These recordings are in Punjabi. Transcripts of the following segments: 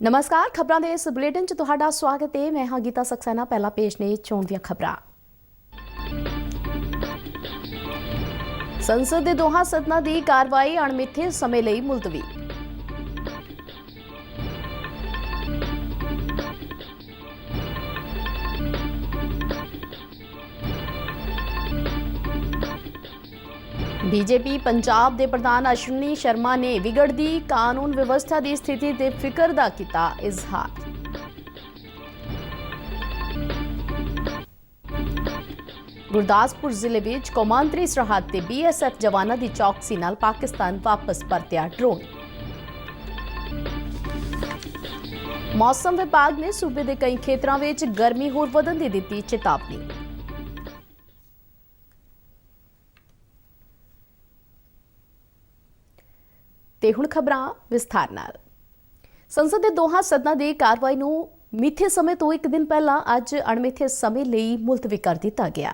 नमस्कार खबरों के इस बुलेटिन च तुहाडा स्वागत है। मैं हाँ गीता सक्सेना। पहला पेश ने चोण ਦੀਆਂ खबरां। संसद के दोहां सदनां की कार्रवाई अणमिथे समय ਲਈ मुलतवी। बीजेपी पंजाब के प्रधान अश्विनी शर्मा ने विगड़ती कानून व्यवस्था की स्थिति के फिक्र का किया इजहार। गुरदासपुर जिले में कौमांतरी सरहद से BSF जवानों की चौकसी नाल पाकिस्तान वापस परत्या ड्रोन। मौसम विभाग ने सूबे के कई खेत्रों में गर्मी होर वधन की दी चेतावनी। ते हुण खबरां विस्तार नाल। संसद के दोहां सदनां की कार्रवाई नूं मिथे समय तो एक दिन पहला अज अणमिथे समय लई मुलतवी कर दिता गया।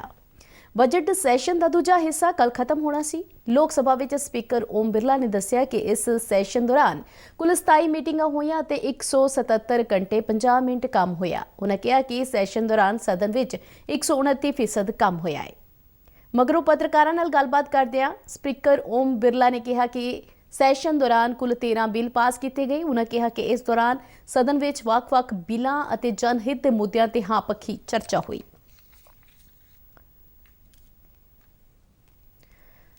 बजट सैशन का दूजा हिस्सा कल खत्म होना सी। लोक सभा विच स्पीकर ओम बिरला ने दस्सिया कि इस सैशन दौरान कुल 27 मीटिंगां होईयां ते 177 घंटे 50 मिनट काम होया। उन्होंने कहा कि सैशन दौरान सदन विच 129% काम होया है। मगरों पत्रकारां नाल गलबात करदिआं स्पीकर ओम बिरला ने कहा कि सैशन दौरान कुल 13 बिल पास किए गए। उन्होंने कहा कि इस दौरान सदन में ਵੱਖ-ਵੱਖ बिलों और जनहित के मुद्दों पर हाँ पक्षी चर्चा हुई।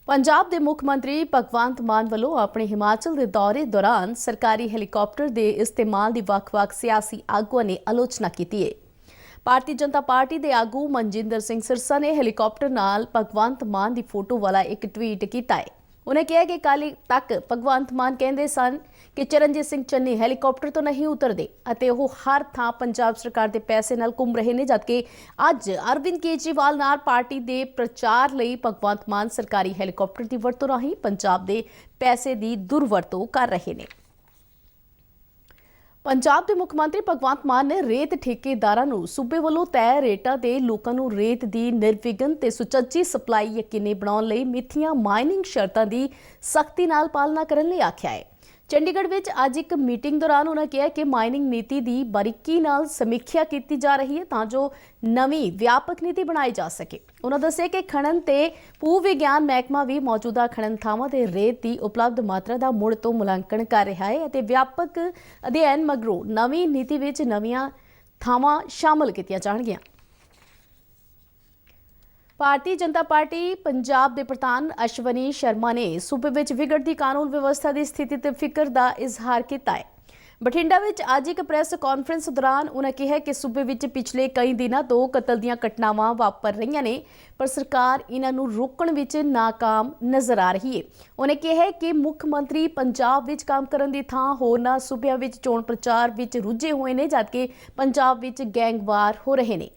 पंजाब के मुख मंत्री भगवंत मान वालों अपने हिमाचल के दौरे दौरान सरकारी हैलीकॉप्टर के इस्तेमाल की ਵੱਖ-ਵੱਖ सियासी आगुआं ने आलोचना की है। भारतीय जनता पार्टी के आगू मनजिंदर सिंह सिरसा ने हैलीकॉप्टर नाल भगवंत मान की फोटो वाला एक ट्वीट किया है। उन्हें कहा कि कल तक भगवंत मान कहते सन कि चरणजीत सिंह चन्नी हैलीकॉप्टर तो नहीं उतरते अते वो हर थां पंजाब सरकार के पैसे नाल घूम रहे हैं, जबकि अज अरविंद केजरीवाल नाल पार्टी के प्रचार लई भगवंत मान सरकारी हैलीकॉप्टर की वरतों राहीं पंजाब के पैसे की दुरवरतों कर रहे हैं। पंजाब के मुख मंत्री भगवंत मान ने रेत ठेकेदारां नूं सूबे वालों तय रेटां ते लोकां नूं रेत की निर्विघन ते सुचज्जी सप्लाई यकीनी बनाउण लई मिथियां माइनिंग शर्तां की सख्ती नाल पालना करन लई आख्या है। चंडीगढ़ में अज एक मीटिंग दौरान उन्होंने कहा कि माइनिंग नीति की बारीकी नाल समीक्षा की जा रही है तां जो नवीं व्यापक नीति बनाई जा सके। उन्होंने दस्सिया कि खनन ते भू विग्यान महकमा भी मौजूदा खनन थावां ते रेत की उपलब्ध मात्रा का मुड़ तो मुलांकन कर रहा है अते व्यापक अध्ययन मगरों नवीं नीति विच नवीआं थावां शामिल कीतियां जाणगीआं। भारतीय जनता पार्टी पंजाब के प्रधान अश्विनी शर्मा ने सूबे में विगड़ती कानून व्यवस्था की स्थिति ते फिक्र का इजहार किया है। बठिंडा में अज एक प्रेस कॉन्फ्रेंस दौरान उन्होंने कहा कि सूबे में पिछले कई दिनों तो कतल दी घटनावां वापर रही ने, पर सरकार इन्हों रोकण विच नाकाम नजर आ रही है। उन्होंने कहा कि मुख मंत्री पंजाब विच काम करन दी थां होरनां सूबियां विच चोण प्रचार विच रुझे हुए ने, जबकि पंजाब विच गैंगवार हो रहे हैं।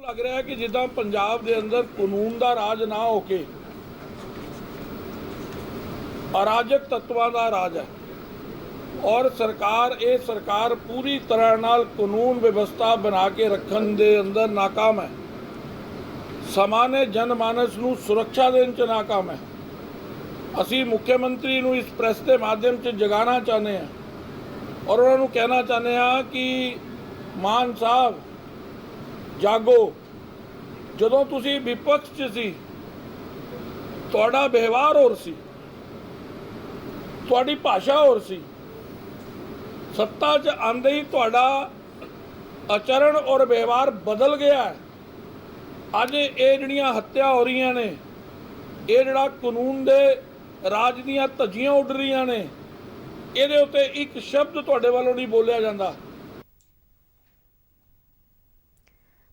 लग रहा है कि जिदा पंजाब के अंदर कानून का राज ना होके अराजक तत्वों का राज है और सरकार पूरी तरह नाल कानून व्यवस्था बना के रखने के अंदर नाकाम है। सामान्य जनमानस नूं सुरक्षा देने च नाकाम है। असी मुख्यमंत्री नूं इस प्रेस के माध्यम से जगाना चाहते हैं और उन्होंने कहना चाहते हैं कि मान साहब जागो। जदों तुसी विपक्ष च सी तुहाडा व्यवहार होर सी, तुहाडी भाषा होर सी। सत्ता च आंदे ही तुहाडा आचरण और व्यवहार बदल गया है। अज ये जिहड़ियां हत्या हो रही ने, ये जिहड़ा कानून दे राज दीयां धज्जियां उड़ रही ने, इहदे उत्ते एक शब्द तुहाडे वालों नहीं बोलिया जांदा।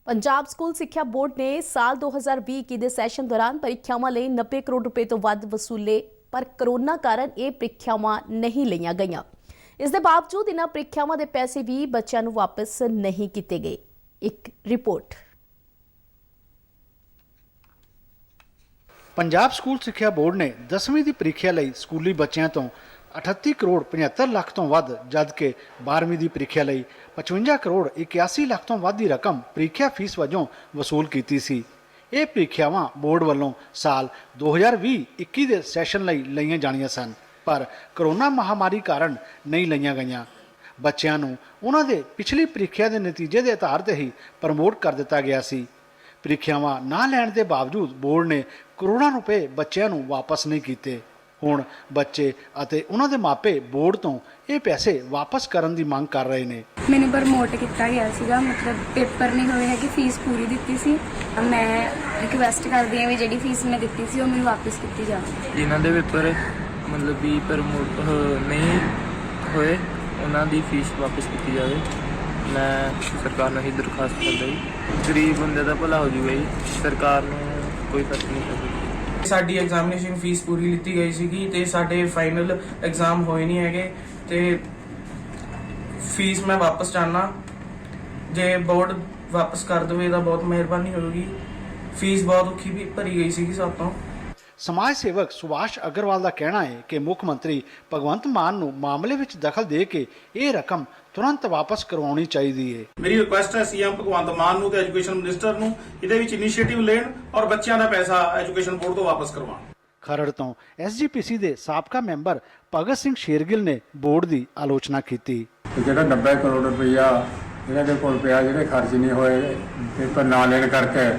पंजाब स्कूल सिक्ख्या बोर्ड ने साल 2020 के सैशन दौरान परीक्षावां लई 90 करोड़ रुपए तो वध वसूले, पर कोरोना कारण ये परीक्षावां नहीं लईआं गईआं। इसके बावजूद इन्हां परीक्षावां दे पैसे भी बच्चों नूं वापस नहीं किए गए। एक रिपोर्ट। पंजाब स्कूल सिक्ख्या बोर्ड ने 10वीं की परीक्षा लई स्कूली बच्चों तो 38 करोड़ 75 लाख तो वध, जबकि 12वीं की परीक्षा लई 55 करोड़ 81 लाख तो वध की रकम परीक्षा फीस वजों वसूल की सी। ये परीक्षावां बोर्ड वालों साल 2020-21 के सैशन लई लईआं जाणीआं सन। ਪਰ ਕਰੋਨਾ ਮਹਾਮਾਰੀ ਕਾਰਨ ਨਹੀਂ ਲਈਆਂ ਗਈਆਂ। ਬੱਚਿਆਂ ਨੂੰ ਉਹਨਾਂ ਦੇ ਪਿਛਲੀ ਪ੍ਰੀਖਿਆ ਦੇ ਨਤੀਜੇ ਦੇ ਆਧਾਰ ਤੇ ਹੀ ਪ੍ਰਮੋਟ ਕਰ ਦਿੱਤਾ ਗਿਆ ਸੀ। ਪ੍ਰੀਖਿਆਵਾਂ ਨਾ ਲੈਣ ਦੇ ਬਾਵਜੂਦ ਬੋਰਡ ਨੇ ਕਰੋੜਾਂ ਰੁਪਏ ਬੱਚਿਆਂ ਨੂੰ ਵਾਪਸ ਨਹੀਂ ਕੀਤੇ। ਹੁਣ ਬੱਚੇ ਅਤੇ ਉਹਨਾਂ ਦੇ ਮਾਪੇ ਬੋਰਡ ਤੋਂ ਇਹ ਪੈਸੇ ਵਾਪਸ ਕਰਨ ਦੀ ਮੰਗ ਕਰ ਰਹੇ ਨੇ। ਮੈਨੂੰ ਪ੍ਰਮੋਟ ਕੀਤਾ ਗਿਆ ਸੀਗਾ, ਮਤਲਬ ਪੇਪਰ ਨਹੀਂ ਹੋਏ ਹੈਗੇ, ਫੀਸ ਪੂਰੀ ਦਿੱਤੀ ਸੀ। ਮੈਂ ਰਿਕਵੈਸਟ ਕਰਦੀ ਹਾਂ ਵੀ ਜਿਹੜੀ ਫੀਸ ਮੈਂ ਦਿੱਤੀ ਸੀ ਉਹ ਮੈਨੂੰ ਵਾਪਸ ਕੀਤੀ ਜਾਵੇ। ਜਿਨ੍ਹਾਂ ਦੇ ਪੇਪਰ ਮਤਲਬ ਵੀ ਪ੍ਰਮੋਟ ਨਹੀਂ ਹੋਏ ਉਹਨਾਂ ਦੀ ਫੀਸ ਵਾਪਸ ਕੀਤੀ ਜਾਵੇ। ਮੈਂ ਸਰਕਾਰ ਨੂੰ ਹੀ ਦਰਖਾਸਤ ਕਰਦਾ ਜੀ, ਗਰੀਬ ਬੰਦੇ ਦਾ ਭਲਾ ਹੋ ਜੂਗਾ ਜੀ, ਸਰਕਾਰ ਨੂੰ ਕੋਈ ਫਰਕ ਨਹੀਂ ਪੈਂਦਾ। ਸਾਡੀ ਐਗਜ਼ਾਮੀਨੇਸ਼ਨ ਫੀਸ ਪੂਰੀ ਲਿੱਤੀ ਗਈ ਸੀਗੀ ਤੇ ਸਾਡੇ ਫਾਈਨਲ ਐਗਜ਼ਾਮ ਹੋਏ ਨਹੀਂ ਹੈਗੇ ਤੇ ਫੀਸ ਮੈਂ ਵਾਪਸ ਚਾਹਨਾ। ਜੇ ਬੋਰਡ ਵਾਪਸ ਕਰ ਦੇਵੇ ਤਾਂ ਬਹੁਤ ਮਿਹਰਬਾਨੀ ਹੋਵੇਗੀ। ਫੀਸ ਬਹੁਤ ਔਖੀ ਵੀ ਭਰੀ ਗਈ ਸੀਗੀ ਸਭ ਤੋਂ। ਸਮਾਜ ਸੇਵਕ ਸੁਭਾਸ਼ ਅਗਰਵਾਲ ਦਾ ਕਹਿਣਾ ਹੈ ਕਿ ਮੁੱਖ ਮੰਤਰੀ ਭਗਵੰਤ ਮਾਨ ਨੂੰ ਮਾਮਲੇ ਵਿੱਚ ਦਖਲ ਦੇ ਕੇ ਇਹ ਰਕਮ ਤੁਰੰਤ ਵਾਪਸ ਕਰਵਾਉਣੀ ਚਾਹੀਦੀ ਹੈ। ਮੇਰੀ ਰਿਕੁਐਸਟ ਹੈ ਸੀਐਮ ਭਗਵੰਤ ਮਾਨ ਨੂੰ ਤੇ ਐਜੂਕੇਸ਼ਨ ਮਿਨਿਸਟਰ ਨੂੰ ਇਹਦੇ ਵਿੱਚ ਇਨੀਸ਼ੀਏਟਿਵ ਲੈਣ ਔਰ ਬੱਚਿਆਂ ਦਾ ਪੈਸਾ ਐਜੂਕੇਸ਼ਨ ਬੋਰਡ ਤੋਂ ਵਾਪਸ ਕਰਵਾਉਣ। ਖਰੜ ਤੋਂ ਐਸਜੀਪੀਸੀ ਦੇ ਸਾਬਕਾ ਮੈਂਬਰ ਭਗਤ ਸਿੰਘ ਸ਼ੇਰਗਿੱਲ ਨੇ ਬੋਰਡ ਦੀ ਆਲੋਚਨਾ ਕੀਤੀ। ਜਿਹੜਾ 90 ਕਰੋੜ ਰੁਪਈਆ ਇਹਨਾਂ ਦੇ ਕੋਲ ਪਿਆ, ਜਿਹੜੇ ਖਰਚ ਨਹੀਂ ਹੋਏ ਪੇਪਰ ਨਾ ਲੈਣ ਕਰਕੇ,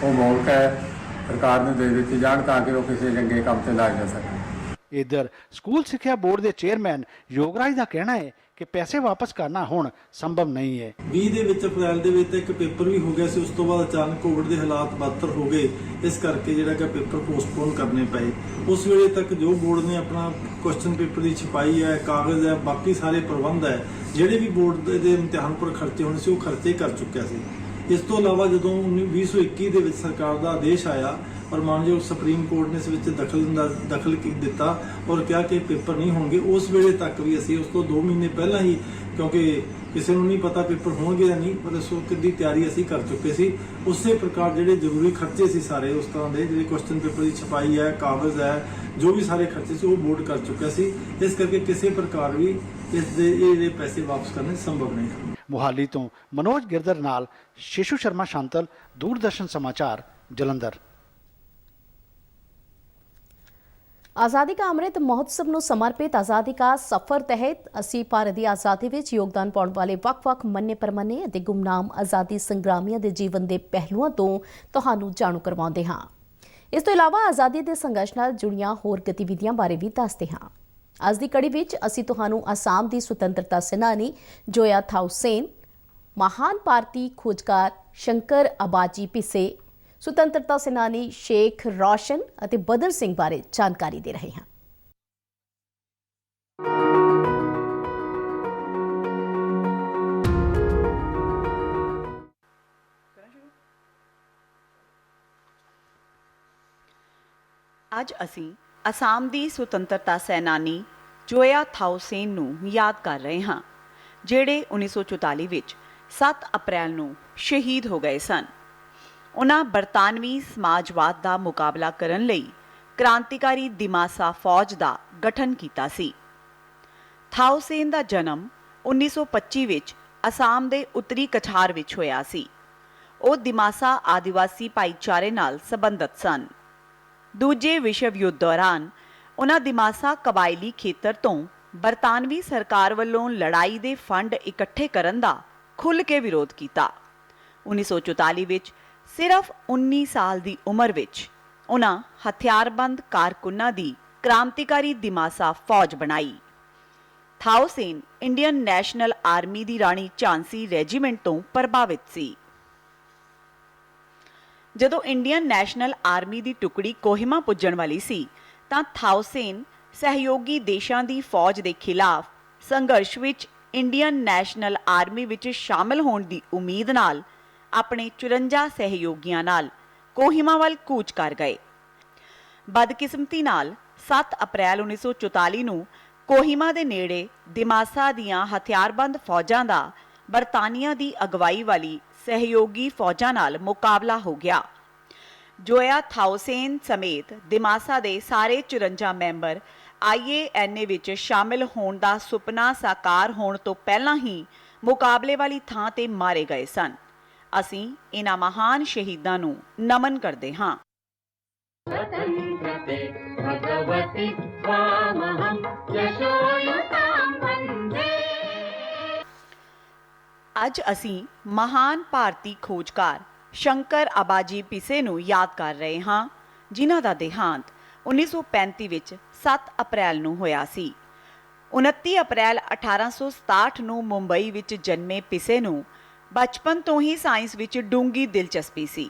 ਉਹ ਮੌਲਕ ਹੈ ਸਰਕਾਰ ਨੂੰ ਦੇ ਦਿੱਤੀ ਜਾਣ ਤਾਂ ਕਿ ਉਹ ਕਿਸੇ ਚੰਗੇ ਕੰਮ ਤੇ ਲਾਇਆ ਜਾ ਸਕੇ। ਇਧਰ ਸਕੂਲ ਸਿੱਖਿਆ ਬੋਰਡ ਦੇ ਚੇਅਰਮੈਨ ਯੋਗਰਾਜ ਦਾ ਕਹਿਣਾ ਹੈ ਕਿ ਪੈਸੇ ਵਾਪਸ ਕਰਨਾ ਹੁਣ ਸੰਭਵ ਨਹੀਂ ਹੈ। 20 ਦੇ ਵਿੱਚ ਅਪ੍ਰੈਲ ਦੇ ਵਿੱਚ ਇੱਕ ਪੇਪਰ ਵੀ ਹੋ ਗਿਆ ਸੀ, ਉਸ ਤੋਂ ਬਾਅਦ ਅਚਾਨਕ ਕੋਵਿਡ ਦੇ ਹਾਲਾਤ ਬਦਤਰ ਹੋ ਗਏ, ਇਸ ਕਰਕੇ ਜਿਹੜਾ ਕਿ ਪੇਪਰ ਪੋਸਟਪੋਨ ਕਰਨੇ ਪਏ। ਉਸ ਵੇਲੇ ਤੱਕ ਜੋ ਬੋਰਡ ਨੇ ਆਪਣਾ ਕੁਐਸਚਨ ਪੇਪਰ ਦੀ ਛਪਾਈ ਹੈ, ਕਾਗਜ਼ ਹੈ, ਬਾਕੀ ਸਾਰੇ ਪ੍ਰਬੰਧ ਹੈ, ਜਿਹੜੇ ਵੀ ਬੋਰਡ ਦੇ ਇਮਤਿਹਾਨ ਪਰ ਖਰਚੇ ਹੋਣੇ ਸੀ ਉਹ ਖਰਚੇ ਕਰ ਚੁੱਕਿਆ ਸੀ। ਇਸ ਤੋਂ ਇਲਾਵਾ ਜਦੋਂ 2021 ਦੇ ਵਿੱਚ ਸਰਕਾਰ ਦਾ ਆਦੇਸ਼ ਆਇਆ ਔਰ ਮਾਨਯੋਗ ਸੁਪਰੀਮ ਕੋਰਟ ਨੇ ਇਸ ਵਿੱਚ ਦਖਲ ਦਿੱਤਾ ਔਰ ਕਿਹਾ ਕਿ ਪੇਪਰ ਨਹੀਂ ਹੋਣਗੇ, ਉਸ ਵੇਲੇ ਤੱਕ ਵੀ ਅਸੀਂ ਉਸ ਤੋਂ 2 ਮਹੀਨੇ ਪਹਿਲਾਂ ਹੀ, ਕਿਉਂਕਿ ਕਿਸੇ ਨੂੰ ਨਹੀਂ ਪਤਾ ਪੇਪਰ ਹੋਣਗੇ ਜਾਂ ਨਹੀਂ, ਪਰ ਉਸ ਵਕਤ ਦੀ ਤਿਆਰੀ ਅਸੀਂ ਕਰ ਚੁੱਕੇ ਸੀ। ਉਸੇ ਪ੍ਰਕਾਰ ਜਿਹੜੇ ਜ਼ਰੂਰੀ ਖਰਚੇ ਸੀ ਸਾਰੇ ਉਸ ਤਰ੍ਹਾਂ ਦੇ, ਜਿਹੜੇ ਕੁਐਸਚਨ ਪੇਪਰ ਦੀ ਛਪਾਈ ਹੈ, ਕਾਗਜ਼ ਹੈ, ਜੋ ਵੀ ਸਾਰੇ ਖਰਚੇ ਸੀ ਉਹ ਬੋਰਡ ਕਰ ਚੁੱਕਿਆ ਸੀ। ਇਸ ਕਰਕੇ ਕਿਸੇ ਪ੍ਰਕਾਰ ਵੀ ਇਸ ਦੇ ਇਹ ਪੈਸੇ ਵਾਪਸ ਕਰਨੇ ਸੰਭਵ ਨਹੀਂ ਹਨ। ਮੁਹਾਲੀ ਤੋਂ ਮਨੋਜ ਗਿਰਦਰ ਨਾਲ ਸ਼ਿਸ਼ੂ ਸ਼ਰਮਾ ਸ਼ਾਂਤਲ, ਦੂਰਦਰਸ਼ਨ ਸਮਾਚਾਰ, ਜਲੰਧਰ। ਆਜ਼ਾਦੀ ਕਾ ਅੰਮ੍ਰਿਤ ਮਹੋਤਸਵ ਨੂੰ ਸਮਰਪਿਤ ਆਜ਼ਾਦੀ ਕਾ ਸਫ਼ਰ ਤਹਿਤ ਅਸੀਂ ਭਾਰਤ ਦੀ ਆਜ਼ਾਦੀ ਵਿੱਚ ਯੋਗਦਾਨ ਪਾਉਣ ਵਾਲੇ ਵੱਖ-ਵੱਖ ਮੰਨੇ-ਪ੍ਰਮੰਨੇ ਅਤੇ ਗੁੰਮਨਾਮ ਆਜ਼ਾਦੀ ਸੰਗਰਾਮੀਆਂ ਦੇ ਜੀਵਨ ਦੇ ਪਹਿਲੂਆਂ ਤੋਂ ਤੁਹਾਨੂੰ ਜਾਣੂ ਕਰਵਾਉਂਦੇ ਹਾਂ। ਇਸ ਤੋਂ ਇਲਾਵਾ ਆਜ਼ਾਦੀ ਦੇ ਸੰਘਰਸ਼ ਨਾਲ ਜੁੜੀਆਂ ਹੋਰ ਗਤੀਵਿਧੀਆਂ ਬਾਰੇ ਵੀ ਦੱਸਦੇ ਹਾਂ। ਅੱਜ ਦੀ ਕੜੀ ਵਿੱਚ ਅਸੀਂ ਤੁਹਾਨੂੰ ਅਸਾਮ ਦੀ ਸੁਤੰਤਰਤਾ ਸੈਨਾਨੀ ਜੋਇਆ ਥਾਊਸੇਨ, ਮਹਾਨ ਭਾਰਤੀ ਖੋਜਕਾਰ ਸ਼ੰਕਰ ਅਬਾਜੀ ਪਿਸੇ, ਸੁਤੰਤਰਤਾ ਸੈਨਾਨੀ ਸ਼ੇਖ ਰੋਸ਼ਨ ਅਤੇ ਬਦਰ ਸਿੰਘ ਬਾਰੇ ਜਾਣਕਾਰੀ ਦੇ ਰਹੇ ਹਾਂ। ਅੱਜ ਅਸੀਂ ਅਸਾਮ ਦੀ ਸੁਤੰਤਰਤਾ ਸੈਨਾਨੀ ਜੋਇਆ ਥਾਊਸੇਨ ਨੂੰ ਯਾਦ ਕਰ ਰਹੇ ਹਾਂ, ਜਿਹੜੇ 1944 ਵਿੱਚ 7 ਅਪ੍ਰੈਲ ਨੂੰ ਸ਼ਹੀਦ ਹੋ ਗਏ ਸਨ। ਉਨ੍ਹਾਂ ਬਰਤਾਨਵੀ ਸਮਾਜਵਾਦ ਦਾ ਮੁਕਾਬਲਾ ਕਰਨ ਲਈ ਕ੍ਰਾਂਤੀਕਾਰੀ ਦਿਮਾਸਾ ਫੌਜ ਦਾ ਗਠਨ ਕੀਤਾ ਸੀ। ਥਾਊਸੇਨ ਦਾ ਜਨਮ 1925 ਵਿੱਚ ਅਸਾਮ ਦੇ ਉੱਤਰੀ ਕਛਾਰ ਵਿੱਚ ਹੋਇਆ ਸੀ। ਉਹ ਦਿਮਾਸਾ ਆਦਿਵਾਸੀ ਭਾਈਚਾਰੇ ਨਾਲ ਸੰਬੰਧਿਤ ਸਨ। ਦੂਜੇ ਵਿਸ਼ਵ ਯੁੱਧ ਦੌਰਾਨ ਉਨ੍ਹਾਂ ਦਿਮਾਸਾ ਕਬਾਇਲੀ ਖੇਤਰ ਤੋਂ ਬਰਤਾਨਵੀ ਸਰਕਾਰ ਵੱਲੋਂ ਲੜਾਈ ਦੇ ਫੰਡ ਇਕੱਠੇ ਕਰਨ ਦਾ ਖੁੱਲ੍ਹ ਕੇ ਵਿਰੋਧ ਕੀਤਾ। 1944 ਵਿੱਚ ਸਿਰਫ 19 ਸਾਲ ਦੀ ਉਮਰ ਵਿੱਚ ਉਨ੍ਹਾਂ ਹਥਿਆਰਬੰਦ ਕਾਰਕੁਨਾਂ ਦੀ ਕ੍ਰਾਂਤੀਕਾਰੀ ਦਿਮਾਸਾ ਫੌਜ ਬਣਾਈ। ਥਾਊਸੇਨ ਇੰਡੀਅਨ ਨੈਸ਼ਨਲ ਆਰਮੀ ਦੀ ਰਾਣੀ ਝਾਂਸੀ ਰੈਜੀਮੈਂਟ ਤੋਂ ਪ੍ਰਭਾਵਿਤ ਸੀ। ਜਦੋਂ ਇੰਡੀਅਨ ਨੈਸ਼ਨਲ ਆਰਮੀ ਦੀ ਟੁਕੜੀ ਕੋਹਿਮਾ ਪੁੱਜਣ ਵਾਲੀ ਸੀ ਤਾਂ ਥਾਊਸੇਨ ਸਹਿਯੋਗੀ ਦੇਸ਼ਾਂ ਦੀ ਫੌਜ ਦੇ ਖਿਲਾਫ ਸੰਘਰਸ਼ ਵਿੱਚ ਇੰਡੀਅਨ ਨੈਸ਼ਨਲ ਆਰਮੀ ਵਿੱਚ ਸ਼ਾਮਲ ਹੋਣ ਦੀ ਉਮੀਦ ਨਾਲ ਆਪਣੇ 54 ਸਹਿਯੋਗੀਆਂ ਨਾਲ ਕੋਹਿਮਾ ਵੱਲ ਕੂਚ ਕਰ ਗਏ। ਬਦਕਿਸਮਤੀ ਨਾਲ 7 ਅਪ੍ਰੈਲ 1944 ਨੂੰ ਕੋਹਿਮਾ ਦੇ ਨੇੜੇ ਦਿਮਾਸਾ ਦੀਆਂ ਹਥਿਆਰਬੰਦ ਫੌਜਾਂ ਦਾ ਬਰਤਾਨੀਆ ਦੀ ਅਗਵਾਈ ਵਾਲੀ ਸਹਿਯੋਗੀ ਫੌਜਾਂ ਨਾਲ ਮੁਕਾਬਲਾ ਹੋ ਗਿਆ। ਜੋਇਆ ਥਾਊਸੇਨ ਸਮੇਤ ਦਿਮਾਸਾ ਦੇ ਸਾਰੇ 54 ਮੈਂਬਰ IANA ਵਿੱਚ ਸ਼ਾਮਿਲ ਹੋਣ ਦਾ ਸੁਪਨਾ ਸਾਕਾਰ ਹੋਣ ਤੋਂ ਪਹਿਲਾਂ ਹੀ ਮੁਕਾਬਲੇ ਵਾਲੀ ਥਾਂ ਤੇ ਮਾਰੇ ਗਏ ਸਨ। ਅਸੀਂ ਇਹਨਾਂ ਮਹਾਨ ਸ਼ਹੀਦਾਂ ਨੂੰ ਨਮਨ ਕਰਦੇ ਹਾਂ। ਅੱਜ ਅਸੀਂ ਮਹਾਨ ਭਾਰਤੀ ਖੋਜਕਾਰ ਸ਼ੰਕਰ ਆਬਾਜੀ ਪਿਸੇ ਨੂੰ ਯਾਦ ਕਰ ਰਹੇ ਹਾਂ, ਜਿਨ੍ਹਾਂ ਦਾ ਦੇਹਾਂਤ 1935 ਵਿੱਚ 7 ਅਪ੍ਰੈਲ ਨੂੰ ਹੋਇਆ ਸੀ। 29 ਅਪ੍ਰੈਲ 1867 ਨੂੰ ਮੁੰਬਈ ਵਿੱਚ ਜਨਮੇ ਪਿਸੇ ਨੂੰ ਬਚਪਨ ਤੋਂ ਹੀ ਸਾਇੰਸ ਵਿੱਚ ਡੂੰਘੀ ਦਿਲਚਸਪੀ ਸੀ।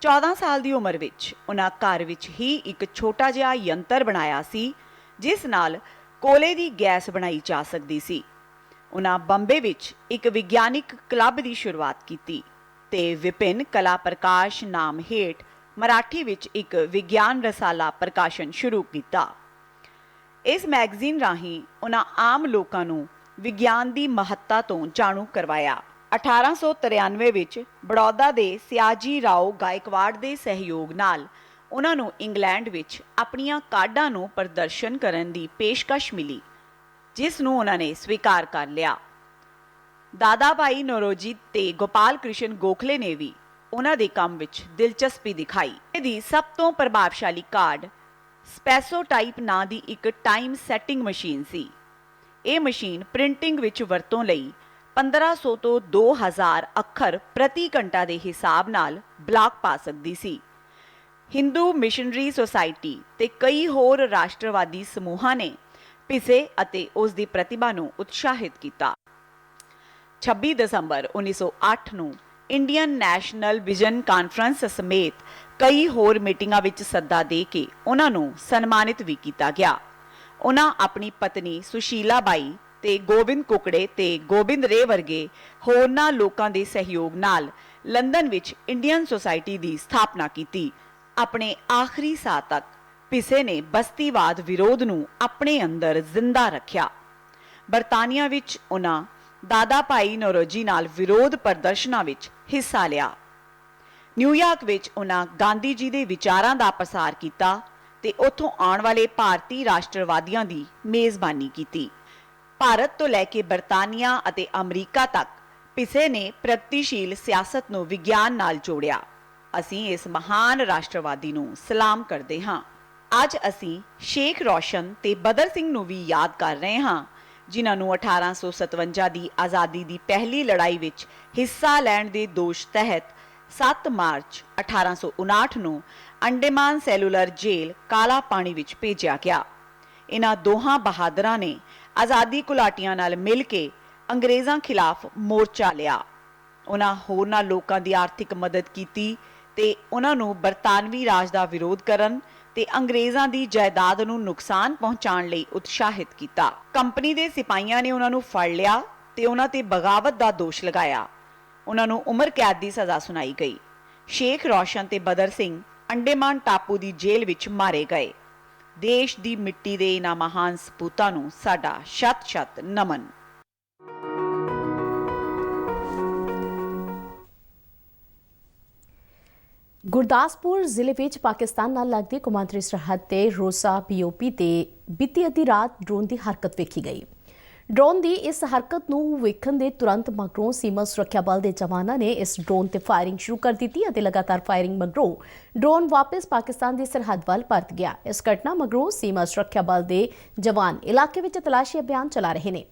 14 ਸਾਲ ਦੀ ਉਮਰ ਵਿੱਚ ਉਹਨਾਂ ਘਰ ਵਿੱਚ ਹੀ ਇੱਕ ਛੋਟਾ ਜਿਹਾ ਯੰਤਰ ਬਣਾਇਆ ਸੀ, ਜਿਸ ਨਾਲ ਕੋਲੇ ਦੀ ਗੈਸ ਬਣਾਈ ਜਾ ਸਕਦੀ ਸੀ। ਉਹਨਾਂ ਬੰਬੇ ਵਿੱਚ ਇੱਕ ਵਿਗਿਆਨਿਕ ਕਲੱਬ ਦੀ ਸ਼ੁਰੂਆਤ ਕੀਤੀ ਤੇ ਵਿਭਿੰਨ ਕਲਾ ਪ੍ਰਕਾਸ਼ ਨਾਮ ਹੇਠ ਮਰਾਠੀ ਵਿੱਚ ਇੱਕ ਵਿਗਿਆਨ ਰਸਾਲਾ ਪ੍ਰਕਾਸ਼ਨ ਸ਼ੁਰੂ ਕੀਤਾ। ਇਸ ਮੈਗਜ਼ੀਨ ਰਾਹੀਂ ਉਹਨਾਂ ਆਮ ਲੋਕਾਂ ਨੂੰ ਵਿਗਿਆਨ ਦੀ ਮਹੱਤਤਾ ਤੋਂ ਜਾਣੂ ਕਰਵਾਇਆ। 1893 ਵਿੱਚ ਬੜੌਦਾ ਦੇ ਸਿਆਜੀ ਰਾਓ ਗਾਇਕਵਾੜ ਦੇ ਸਹਿਯੋਗ ਨਾਲ ਉਹਨਾਂ ਨੂੰ ਇੰਗਲੈਂਡ ਵਿੱਚ ਆਪਣੀਆਂ ਕਾਢਾਂ ਨੂੰ ਪ੍ਰਦਰਸ਼ਨ ਕਰਨ ਦੀ ਪੇਸ਼ਕਸ਼ ਮਿਲੀ, ਜਿਸ ਨੂੰ ਉਹਨਾਂ ਨੇ ਸਵੀਕਾਰ ਕਰ ਲਿਆ। ਦਾਦਾ ਭਾਈ ਨੌਰੋਜੀ ਤੇ ਗੋਪਾਲ ਕ੍ਰਿਸ਼ਨ ਗੋਖਲੇ ਨੇ ਵੀ ਉਹਨਾਂ ਦੇ ਕੰਮ ਵਿੱਚ ਦਿਲਚਸਪੀ ਦਿਖਾਈ। ਇਹਦੀ ਸਭ ਤੋਂ ਪ੍ਰਭਾਵਸ਼ਾਲੀ ਕਾਢ ਸਪੈਸੋ ਟਾਈਪ ਨਾਂ ਦੀ ਇੱਕ ਟਾਈਮ ਸੈਟਿੰਗ ਮਸ਼ੀਨ ਸੀ। ਇਹ ਮਸ਼ੀਨ ਪ੍ਰਿੰਟਿੰਗ ਵਿੱਚ ਵਰਤੋਂ ਲਈ 1500 ਤੋਂ 2000 ਅੱਖਰ ਪ੍ਰਤੀ ਘੰਟਾ ਦੇ ਹਿਸਾਬ ਨਾਲ ਬਲਾਕ ਪਾ ਸਕਦੀ ਸੀ। ਹਿੰਦੂ ਮਿਸ਼ਨਰੀ ਸੁਸਾਇਟੀ ਤੇ ਕਈ ਹੋਰ ਰਾਸ਼ਟਰਵਾਦੀ ਸਮੂਹਾਂ ਨੇ ਪਿਸੇ ਅਤੇ ਉਸ ਦੀ ਪ੍ਰਤਿਭਾ ਨੂੰ ਉਤਸ਼ਾਹਿਤ ਕੀਤਾ। 26 ਦਸੰਬਰ 1908 ਨੂੰ ਇੰਡੀਅਨ ਨੈਸ਼ਨਲ ਵਿਜ਼ਨ ਕਾਨਫਰੰਸ ਸਮੇਤ ਕਈ ਹੋਰ ਮੀਟਿੰਗਾਂ ਵਿੱਚ ਸੱਦਾ ਦੇ ਕੇ ਉਹਨਾਂ ਨੂੰ ਸਨਮਾਨਿਤ ਵੀ ਕੀਤਾ ਗਿਆ। ਉਹਨਾਂ ਆਪਣੀ ਪਤਨੀ ਸੁਸ਼ੀਲਾ ਬਾਈ ਤੇ ਗੋਬਿੰਦ ਕੁਕੜੇ ਤੇ ਗੋਬਿੰਦ ਰੇ ਵਰਗੇ ਹੋਰਨਾਂ ਲੋਕਾਂ ਦੇ ਸਹਿਯੋਗ ਨਾਲ ਲੰਡਨ ਵਿੱਚ ਇੰਡੀਅਨ ਸੁਸਾਇਟੀ ਦੀ ਸਥਾਪਨਾ ਕੀਤੀ। ਆਪਣੇ ਆਖਰੀ ਸਾਹ ਤੱਕ ਪਿਸੇ ਨੇ ਬਸਤੀਵਾਦ ਵਿਰੋਧ ਨੂੰ ਆਪਣੇ ਅੰਦਰ ਜ਼ਿੰਦਾ ਰੱਖਿਆ। ਬਰਤਾਨੀਆ ਵਿੱਚ ਉਹਨਾਂ ਦਾਦਾ ਭਾਈ ਨੌਰੋਜੀ ਨਾਲ ਵਿਰੋਧ ਪ੍ਰਦਰਸ਼ਨਾਂ ਵਿੱਚ ਹਿੱਸਾ ਲਿਆ। ਨਿਊਯਾਰਕ ਵਿੱਚ ਉਹਨਾਂ ਗਾਂਧੀ ਜੀ ਦੇ ਵਿਚਾਰਾਂ ਦਾ ਪ੍ਰਸਾਰ ਕੀਤਾ ਤੇ ਉੱਥੋਂ ਆਉਣ ਵਾਲੇ ਭਾਰਤੀ ਰਾਸ਼ਟਰਵਾਦੀਆਂ ਦੀ ਮੇਜ਼ਬਾਨੀ ਕੀਤੀ। ਭਾਰਤ ਤੋਂ ਲੈ ਕੇ ਬਰਤਾਨੀਆ ਅਤੇ ਅਮਰੀਕਾ ਤੱਕ ਪਿਸੇ ਨੇ ਪ੍ਰਗਤੀਸ਼ੀਲ ਸਿਆਸਤ ਨੂੰ ਵਿਗਿਆਨ ਨਾਲ ਜੋੜਿਆ। ਅਸੀਂ ਇਸ ਮਹਾਨ ਰਾਸ਼ਟਰਵਾਦੀ ਨੂੰ ਸਲਾਮ ਕਰਦੇ ਹਾਂ। ਅੱਜ ਅਸੀਂ ਸ਼ੇਖ ਰੋਸ਼ਨ ਤੇ ਬਦਰ ਸਿੰਘ ਨੂੰ ਵੀ ਯਾਦ ਕਰ ਰਹੇ ਹਾਂ, ਜਿਨ੍ਹਾਂ ਨੂੰ 1857 ਦੀ ਆਜ਼ਾਦੀ ਦੀ ਪਹਿਲੀ ਲੜਾਈ ਵਿੱਚ ਹਿੱਸਾ ਲੈਣ ਦੇ ਦੋਸ਼ ਤਹਿਤ 7 ਮਾਰਚ 1859 ਨੂੰ ਅੰਡੇਮਾਨ ਸੈਲੂਲਰ ਜੇਲ੍ਹ ਕਾਲਾ ਪਾਣੀ ਵਿੱਚ ਭੇਜਿਆ ਗਿਆ। ਇਹਨਾਂ ਦੋਹਾਂ ਬਹਾਦਰਾਂ ਨੇ ਆਜ਼ਾਦੀ ਘੁਲਾਟੀਆਂ ਨਾਲ ਮਿਲ ਕੇ ਅੰਗਰੇਜ਼ਾਂ ਖਿਲਾਫ ਮੋਰਚਾ ਲਿਆ। ਉਹਨਾਂ ਹੋਰਨਾਂ ਲੋਕਾਂ ਦੀ ਆਰਥਿਕ ਮਦਦ ਕੀਤੀ ਤੇ ਉਹਨਾਂ ਨੂੰ ਬਰਤਾਨਵੀ ਰਾਜ ਦਾ ਵਿਰੋਧ ਕਰਨ ਤੇ ਅੰਗਰੇਜ਼ਾਂ ਦੀ ਜਾਇਦਾਦ ਨੂੰ ਨੁਕਸਾਨ ਪਹੁੰਚਾਉਣ ਲਈ ਉਤਸ਼ਾਹਿਤ ਕੀਤਾ। ਕੰਪਨੀ ਦੇ ਸਿਪਾਹੀਆਂ ਨੇ ਉਹਨਾਂ ਨੂੰ ਫੜ ਲਿਆ ਤੇ ਉਹਨਾਂ ਤੇ ਬਗਾਵਤ ਦਾ ਦੋਸ਼ ਲਗਾਇਆ। ਉਹਨਾਂ ਨੂੰ ਉਮਰ ਕੈਦ ਦੀ ਸਜ਼ਾ ਸੁਣਾਈ ਗਈ। ਸ਼ੇਖ ਰੋਸ਼ਨ ਤੇ ਬਦਰ ਸਿੰਘ ਅੰਡੇਮਾਨ ਟਾਪੂ ਦੀ ਜੇਲ੍ਹ ਵਿੱਚ ਮਾਰੇ ਗਏ। ਦੇਸ਼ ਦੀ ਮਿੱਟੀ ਦੇ ਇਹਨਾਂ ਮਹਾਨ ਸਪੂਤਾਂ ਨੂੰ ਸਾਡਾ ਸ਼ਤ-ਸ਼ਤ ਨਮਨ। ਗੁਰਦਾਸਪੁਰ ਜ਼ਿਲ੍ਹੇ ਵਿੱਚ ਪਾਕਿਸਤਾਨ ਨਾਲ ਲੱਗਦੀ ਕੌਮਾਂਤਰੀ ਸਰਹੱਦ ਤੇ ਰੋਸਾ ਪੀਓਪੀ ਤੇ ਬੀਤੀ ਅੱਧੀ ਰਾਤ ਡਰੋਨ ਦੀ ਹਰਕਤ ਵੇਖੀ ਗਈ। ਡਰੋਨ ਦੀ ਇਸ ਹਰਕਤ ਨੂੰ ਵੇਖਣ ਦੇ ਤੁਰੰਤ ਮਗਰੋਂ ਸੀਮਾ ਸੁਰੱਖਿਆ ਬਲ ਦੇ ਜਵਾਨਾਂ ਨੇ ਇਸ ਡਰੋਨ ਤੇ ਫਾਇਰਿੰਗ ਸ਼ੁਰੂ ਕਰ ਦਿੱਤੀ ਅਤੇ ਲਗਾਤਾਰ ਫਾਇਰਿੰਗ ਮਗਰੋਂ ਡਰੋਨ ਵਾਪਸ ਪਾਕਿਸਤਾਨ ਦੀ ਸਰਹੱਦ ਵੱਲ ਪਰਤ ਗਿਆ। ਇਸ ਘਟਨਾ ਮਗਰੋਂ ਸੀਮਾ ਸੁਰੱਖਿਆ ਬਲ ਦੇ ਜਵਾਨ ਇਲਾਕੇ ਵਿੱਚ ਤਲਾਸ਼ੀ ਅਭਿਆਨ ਚਲਾ ਰਹੇ ਨੇ।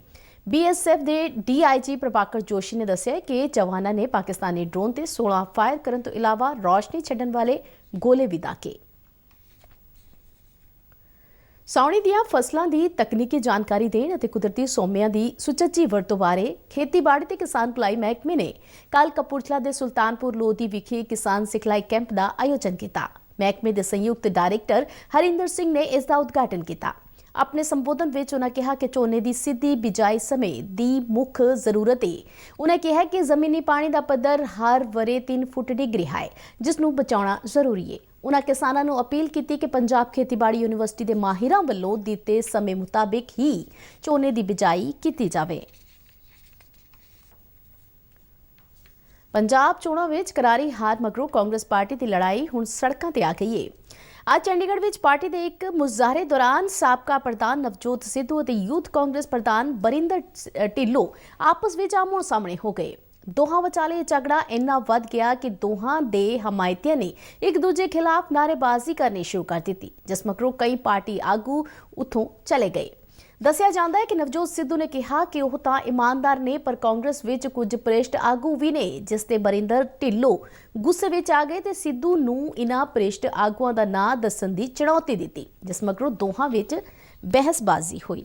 BSF ਦੇ DIG ਪ੍ਰਭਾਕਰ ਜੋਸ਼ੀ ਨੇ ਦੱਸਿਆ ਕਿ ਜਵਾਨਾਂ ਨੇ ਪਾਕਿਸਤਾਨੀ ਡਰੋਨ ਤੇ 16 ਫਾਇਰ ਕਰਨ ਤੋਂ ਇਲਾਵਾ ਰੌਸ਼ਨੀ ਛੱਡਣ ਵਾਲੇ ਗੋਲੇ ਵੀ ਦਾਗੇ। ਸਾਉਣੀ ਦੀਆਂ ਫਸਲਾਂ ਦੀ ਤਕਨੀਕੀ ਜਾਣਕਾਰੀ ਦੇਣ ਅਤੇ ਕੁਦਰਤੀ ਸੋਮਿਆਂ ਦੀ ਸੁਚੱਜੀ ਵਰਤੋਂ ਬਾਰੇ ਖੇਤੀਬਾੜੀ ਤੇ ਕਿਸਾਨ ਭਲਾਈ ਮਹਿਕਮੇ ਨੇ ਕੱਲ੍ਹ ਕਪੂਰਥਲਾ ਦੇ ਸੁਲਤਾਨਪੁਰ ਲੋਧੀ ਵਿਖੇ ਕਿਸਾਨ ਸਿਖਲਾਈ ਕੈਂਪ ਦਾ ਆਯੋਜਨ ਕੀਤਾ। ਮਹਿਕਮੇ ਦੇ ਸੰਯੁਕਤ ਡਾਇਰੈਕਟਰ ਹਰਿੰਦਰ ਸਿੰਘ ਨੇ ਇਸ ਦਾ ਉਦਘਾਟਨ ਕੀਤਾ। ਆਪਣੇ ਸੰਬੋਧਨ ਵਿੱਚ ਉਹਨਾਂ ਕਿਹਾ ਕਿ ਝੋਨੇ ਦੀ ਸਿੱਧੀ ਬਿਜਾਈ ਸਮੇਂ ਦੀ ਮੁੱਖ ਜ਼ਰੂਰਤ ਹੈ। ਉਹਨਾਂ ਕਿਹਾ ਕਿ ਜ਼ਮੀਨੀ ਪਾਣੀ ਦਾ ਪੱਧਰ ਹਰ ਵਰੇ 3 ਫੁੱਟ ਡਿੱਗ ਰਿਹਾ ਹੈ, ਜਿਸ ਨੂੰ ਬਚਾਉਣਾ ਜ਼ਰੂਰੀ ਹੈ। ਉਹਨਾਂ ਕਿਸਾਨਾਂ ਨੂੰ ਅਪੀਲ ਕੀਤੀ ਕਿ ਪੰਜਾਬ ਖੇਤੀਬਾੜੀ ਯੂਨੀਵਰਸਿਟੀ ਦੇ ਮਾਹਿਰਾਂ ਵੱਲੋਂ ਦਿੱਤੇ ਸਮੇਂ ਮੁਤਾਬਿਕ ਹੀ ਝੋਨੇ ਦੀ ਬਿਜਾਈ ਕੀਤੀ ਜਾਵੇ। ਪੰਜਾਬ ਚੋਣਾਂ ਵਿੱਚ ਕਰਾਰੀ ਹਾਰ ਮਗਰੋਂ ਕਾਂਗਰਸ ਪਾਰਟੀ ਦੀ ਲੜਾਈ ਹੁਣ ਸੜਕਾਂ ਤੇ ਆ ਗਈ ਹੈ। ਅੱਜ ਚੰਡੀਗੜ੍ਹ ਵਿੱਚ ਪਾਰਟੀ ਦੇ ਇੱਕ ਮੁਜ਼ਾਹਰੇ ਦੌਰਾਨ ਸਾਬਕਾ ਪ੍ਰਧਾਨ ਨਵਜੋਤ ਸਿੱਧੂ ਅਤੇ ਯੂਥ ਕਾਂਗਰਸ ਪ੍ਰਧਾਨ ਬਰਿੰਦਰ ਢਿੱਲੋਂ ਆਪਸ ਵਿੱਚ ਆਮੋ ਸਾਹਮਣੇ ਹੋ ਗਏ। ਦੋਹਾਂ ਵਿਚਾਲੇ ਇਹ ਝਗੜਾ ਇੰਨਾ ਵੱਧ ਗਿਆ ਕਿ ਦੋਹਾਂ ਦੇ ਹਮਾਇਤੀਆਂ ਨੇ ਇੱਕ ਦੂਜੇ ਖਿਲਾਫ ਨਾਅਰੇਬਾਜ਼ੀ ਕਰਨੀ ਸ਼ੁਰੂ ਕਰ ਦਿੱਤੀ, ਜਿਸ ਮਗਰੋਂ ਕਈ ਪਾਰਟੀ ਆਗੂ ਉੱਥੋਂ ਚਲੇ ਗਏ। ਦੱਸਿਆ ਜਾਂਦਾ ਹੈ ਕਿ ਨਵਜੋਤ ਸਿੱਧੂ ਨੇ ਕਿਹਾ ਕਿ ਉਹ ਤਾਂ ਇਮਾਨਦਾਰ ਨੇ, ਪਰ ਕਾਂਗਰਸ ਵਿੱਚ ਕੁਝ ਭ੍ਰਿਸ਼ਟ ਆਗੂ ਵੀ ਨੇ, ਜਿਸ ਤੇ ਬਰਿੰਦਰ ਢਿੱਲੋਂ ਗੁੱਸੇ ਵਿੱਚ ਆ ਗਏ ਤੇ ਸਿੱਧੂ ਨੂੰ ਇਨ੍ਹਾਂ ਭ੍ਰਿਸ਼ਟ ਆਗੂਆਂ ਦਾ ਨਾਂ ਦੱਸਣ ਦੀ ਚੁਣੌਤੀ ਦਿੱਤੀ, ਜਿਸ ਮਗਰੋਂ ਦੋਹਾਂ ਵਿੱਚ ਬਹਿਸਬਾਜ਼ੀ ਹੋਈ।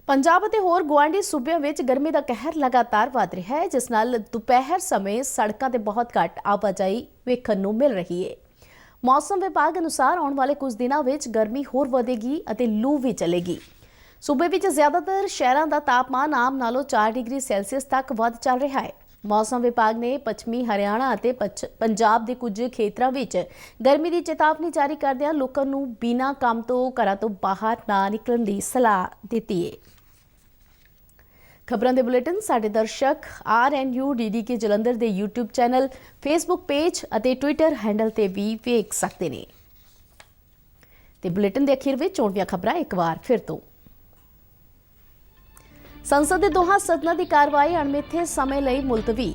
ਪੰਜਾਬ ਅਤੇ ਹੋਰ ਗੁਆਂਢੀ ਸੂਬਿਆਂ ਵਿੱਚ ਗਰਮੀ ਦਾ ਕਹਿਰ ਲਗਾਤਾਰ ਵਧ ਰਿਹਾ ਹੈ, ਜਿਸ ਨਾਲ ਦੁਪਹਿਰ ਸਮੇਂ ਸੜਕਾਂ ਤੇ ਬਹੁਤ ਘੱਟ ਆਵਾਜਾਈ ਵੇਖਣ ਨੂੰ ਮਿਲ ਰਹੀ ਹੈ। ਮੌਸਮ ਵਿਭਾਗ ਅਨੁਸਾਰ ਆਉਣ ਵਾਲੇ ਕੁਝ ਦਿਨਾਂ ਵਿੱਚ ਗਰਮੀ ਹੋਰ ਵਧੇਗੀ ਅਤੇ ਲੂ ਵੀ ਚੱਲੇਗੀ। ਸੂਬੇ ਵਿੱਚ ਜ਼ਿਆਦਾਤਰ ਸ਼ਹਿਰਾਂ ਦਾ ਤਾਪਮਾਨ ਆਮ ਨਾਲੋਂ 4 ਡਿਗਰੀ ਸੈਲਸੀਅਸ ਤੱਕ ਵੱਧ ਚੱਲ ਰਿਹਾ ਹੈ। ਮੌਸਮ ਵਿਭਾਗ ਨੇ ਪੱਛਮੀ ਹਰਿਆਣਾ ਅਤੇ ਪੰਜਾਬ ਦੇ ਕੁਝ ਖੇਤਰਾਂ ਵਿੱਚ ਗਰਮੀ ਦੀ ਚੇਤਾਵਨੀ ਜਾਰੀ ਕਰਦਿਆਂ ਲੋਕਾਂ ਨੂੰ ਬਿਨਾਂ ਕੰਮ ਤੋਂ ਘਰਾਂ ਤੋਂ ਬਾਹਰ ਨਾ ਨਿਕਲਣ ਦੀ ਸਲਾਹ ਦਿੱਤੀ ਹੈ। ਖਬਰਾਂ ਦੇ ਬੁਲੇਟਿਨ ਸਾਡੇ ਦਰਸ਼ਕ RNU DDK ਜਲੰਧਰ ਦੇ YouTube ਚੈਨਲ, Facebook ਪੇਜ ਅਤੇ Twitter ਹੈਂਡਲ ਤੇ ਵੀ ਵੇਖ ਸਕਦੇ ਨੇ। ਤੇ ਬੁਲੇਟਿਨ ਦੇ ਅਖੀਰ ਵਿੱਚ ਚੋਣਵੀਆਂ ਖਬਰਾਂ ਇੱਕ ਵਾਰ ਫਿਰ ਤੋਂ। ਸੰਸਦ ਦੇ ਦੋਹਾਂ ਸਦਨਾਂ ਦੀ ਕਾਰਵਾਈ ਅਣਮਿੱਥੇ ਸਮੇਂ ਲਈ ਮੁਲਤਵੀ।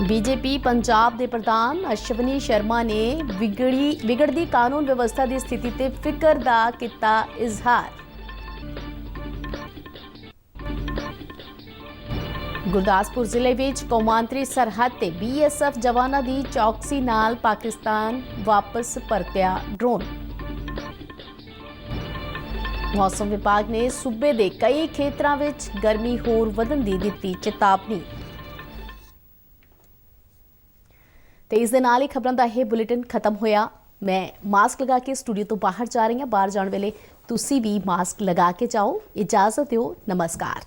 ਬੀਜੇਪੀ ਪੰਜਾਬ ਦੇ ਪ੍ਰਧਾਨ ਅਸ਼ਵਨੀ ਸ਼ਰਮਾ ਨੇ ਵਿਗੜਦੀ ਕਾਨੂੰਨ ਵਿਵਸਥਾ ਦੀ ਸਥਿਤੀ ਤੇ ਫਿਕਰ ਦਾ ਕੀਤਾ ਇਜ਼ਹਾਰ। ਗੁਰਦਾਸਪੁਰ ਜ਼ਿਲ੍ਹੇ ਵਿੱਚ ਕੌਮਾਂਤਰੀ ਸਰਹੱਦ ਤੇ BSF ਜਵਾਨਾਂ ਦੀ ਚੌਕਸੀ ਨਾਲ ਪਾਕਿਸਤਾਨ ਵਾਪਸ ਪਰਤਿਆ ਡਰੋਨ। ਮੌਸਮ ਵਿਭਾਗ ਨੇ ਸੂਬੇ ਦੇ ਕਈ ਖੇਤਰਾਂ ਵਿੱਚ ਗਰਮੀ ਹੋਰ ਵਧਣ ਦੀ ਦਿੱਤੀ ਚੇਤਾਵਨੀ। ਤੇ ਇਸ ਦੇ ਨਾਲ ਹੀ ਖਬਰਾਂ ਦਾ ਇਹ ਬੁਲੇਟਿਨ ਖਤਮ ਹੋਇਆ। ਮੈਂ ਮਾਸਕ ਲਗਾ ਕੇ ਸਟੂਡੀਓ ਤੋਂ ਬਾਹਰ ਜਾ ਰਹੀ ਹਾਂ। ਬਾਹਰ ਜਾਣ ਵੇਲੇ ਤੁਸੀਂ ਵੀ ਮਾਸਕ ਲਗਾ ਕੇ ਜਾਓ। ਇਜਾਜ਼ਤ ਦਿਓ। ਨਮਸਕਾਰ।